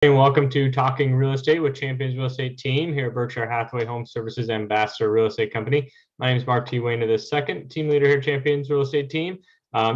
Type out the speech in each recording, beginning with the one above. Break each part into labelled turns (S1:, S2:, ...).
S1: And welcome to Talking Real Estate with Champions Real Estate Team here at Berkshire Hathaway Home Services Ambassador Real Estate Company. My name is Mark T. Wehner, the second team leader here at Champions Real Estate Team.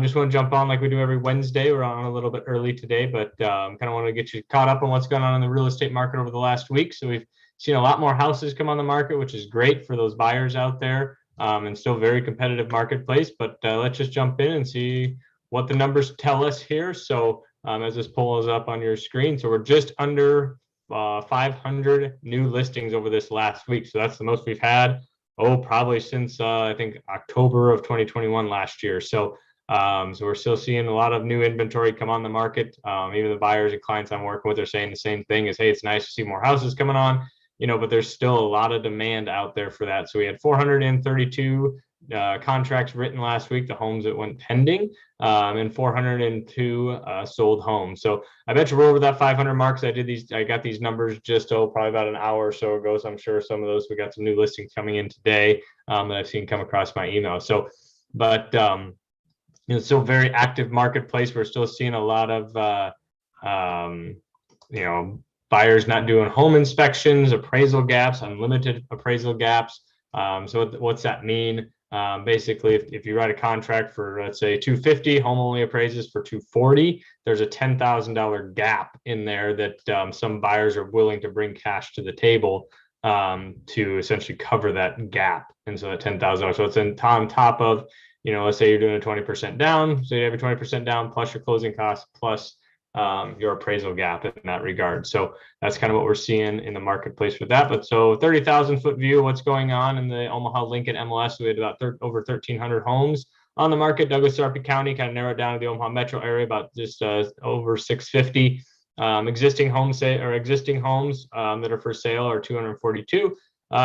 S1: Just want to jump on like we do every Wednesday. We're on a little bit early today, but kind of want to get you caught up on what's going on in the real estate market over the last week. So we've seen a lot more houses come on the market, which is great for those buyers out there, and still very competitive marketplace. But let's just jump in and see what the numbers tell us here. So as this poll is up on your screen. So we're just under 500 new listings over this last week. So that's the most we've had, probably since I think October of 2021 last year. So we're still seeing a lot of new inventory come on the market. Even the buyers and clients I'm working with are saying the same thing is, hey, it's nice to see more houses coming on, but there's still a lot of demand out there for that. So we had 432 contracts written last week, the homes that went pending, and 402 sold homes. So I bet you we're over that 500 marks. I got these numbers just probably about an hour or so ago. So I'm sure some of those, we got some new listings coming in today that I've seen come across my email. So, but still very active marketplace. We're still seeing a lot of buyers not doing home inspections, appraisal gaps, unlimited appraisal gaps. So what's that mean? Basically, if you write a contract for, let's say, $250, home only appraises for $240, there's a $10,000 gap in there that some buyers are willing to bring cash to the table to essentially cover that gap. And so that $10,000, so it's on top of, let's say you're doing a 20% down, so you have a 20% down plus your closing costs plus your appraisal gap in that regard. So that's kind of what we're seeing in the marketplace with that. But so 30,000 foot view of what's going on in the Omaha Lincoln MLS. We had about over 1,300 homes on the market. Douglas Sarpy County kind of narrowed down to the Omaha metro area, about just over 650. Existing homes that are for sale are 242.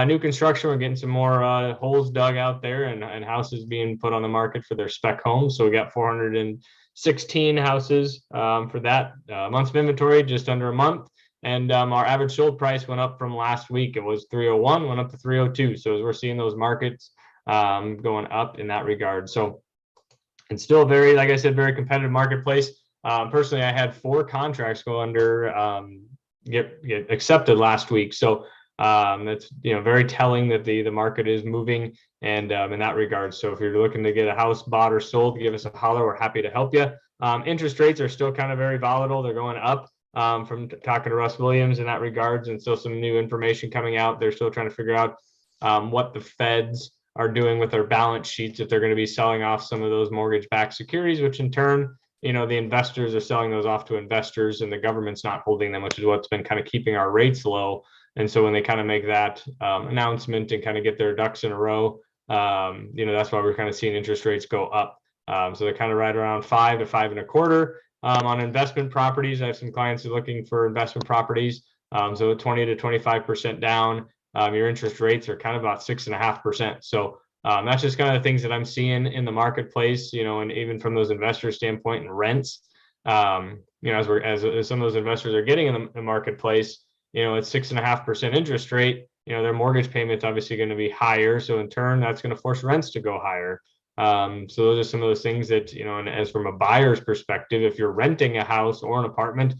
S1: New construction, we're getting some more holes dug out there and houses being put on the market for their spec homes. So we got 416 houses for that month's of inventory, just under a month. And our average sold price went up from last week. It was 301, went up to 302. So as we're seeing those markets going up in that regard. So it's still very, like I said, very competitive marketplace. Personally, I had 4 contracts go under get accepted last week. So that's very telling that the market is moving and in that regard. So if you're looking to get a house bought or sold, give us a holler. We're happy to help you. Interest rates are still kind of very volatile. They're going up from talking to Russ Williams in that regards, and still some new information coming out. They're still trying to figure out what the feds are doing with their balance sheets, if they're going to be selling off some of those mortgage-backed securities, which in turn, the investors are selling those off to investors and the government's not holding them, which is what's been kind of keeping our rates low. And so when they kind of make that announcement and kind of get their ducks in a row, that's why we're kind of seeing interest rates go up. So they're kind of right around 5 to 5.25 on investment properties. I have some clients who are looking for investment properties. So 20 to 25% down. Your interest rates are kind of about 6.5%. So that's just kind of the things that I'm seeing in the marketplace, and even from those investors' standpoint and rents, as some of those investors are getting in the marketplace, it's 6.5% interest rate, their mortgage payment's obviously going to be higher. So in turn, that's going to force rents to go higher. So those are some of those things that, and as from a buyer's perspective, if you're renting a house or an apartment,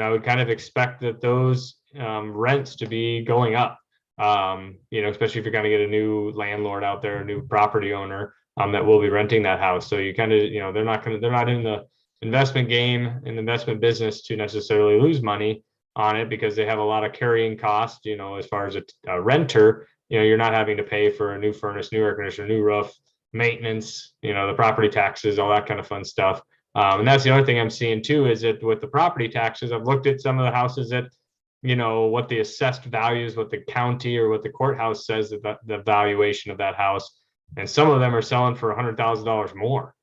S1: I would kind of expect that those rents to be going up, especially if you're going to get a new landlord out there, a new property owner that will be renting that house. So you kind of, they're not in the investment game, in the investment business to necessarily lose money on it, because they have a lot of carrying costs, as far as a renter, you're not having to pay for a new furnace, new air conditioner, new roof, maintenance, the property taxes, all that kind of fun stuff. And that's the other thing I'm seeing too, is that with the property taxes, I've looked at some of the houses that, what the assessed values, what the county or what the courthouse says that the valuation of that house, and some of them are selling for $100,000 more.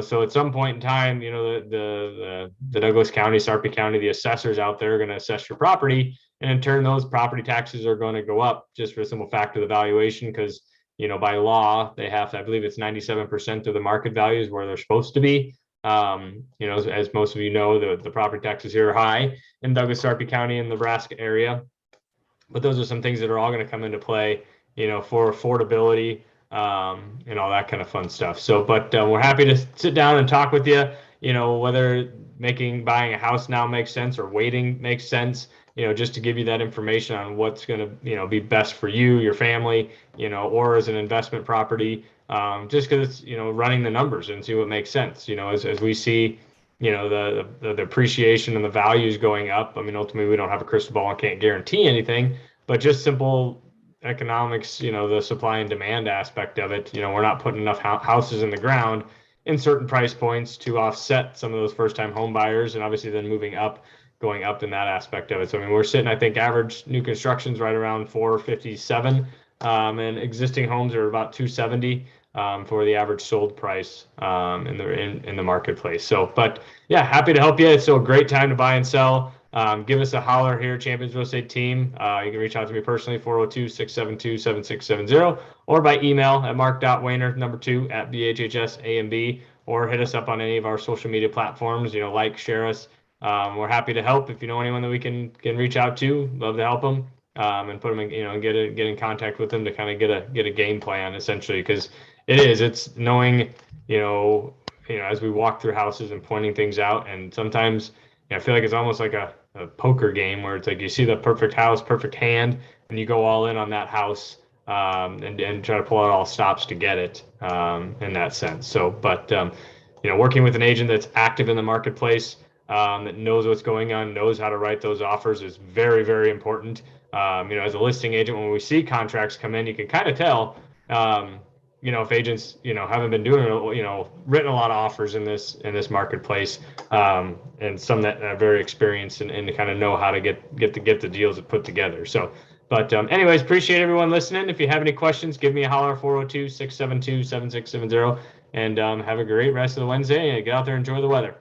S1: So at some point in time, the Douglas County, Sarpy County, the assessors out there are going to assess your property, and in turn, those property taxes are going to go up just for the simple fact of the valuation, because by law they have to, I believe it's 97% of the market value is where they're supposed to be. As most of the property taxes here are high in Douglas, Sarpy County, and Nebraska area, but those are some things that are all going to come into play, for affordability. And all that kind of fun stuff. So, but we're happy to sit down and talk with you. whether buying a house now makes sense or waiting makes sense, just to give you that information on what's going to, be best for you, your family, or as an investment property, just because it's, running the numbers and see what makes sense, as we see, the appreciation and the values going up. I mean, ultimately we don't have a crystal ball and can't guarantee anything, but just simple economics, the supply and demand aspect of it, we're not putting enough houses in the ground in certain price points to offset some of those first time home buyers, and obviously then going up in that aspect of it. So I mean, we're sitting, I think, average new constructions right around 457, and existing homes are about 270 for the average sold price in the marketplace. So, but yeah, happy to help you. It's still a great time to buy and sell. Give us a holler here, Champions Real Estate Team. You can reach out to me personally, 402-672-7670, or by email at mark.wehner, number 2, at BHHS or hit us up on any of our social media platforms. Like, share us. We're happy to help. If you know anyone that we can reach out to, love to help them, and put them in, get in contact with them to kind of get a game plan, essentially, because it's knowing, as we walk through houses and pointing things out, and sometimes I feel like it's almost like a poker game where it's like you see the perfect house, perfect hand, and you go all in on that house, and try to pull out all stops to get it, in that sense. So, but working with an agent that's active in the marketplace, that knows what's going on, knows how to write those offers is very, very important. As a listing agent, when we see contracts come in, you can kind of tell, if agents, haven't been doing, written a lot of offers in this marketplace, and some that are very experienced and to kind of know how to get the deals put together. So, but anyways, appreciate everyone listening. If you have any questions, give me a holler, 402-672-7670, and have a great rest of the Wednesday, and get out there and enjoy the weather.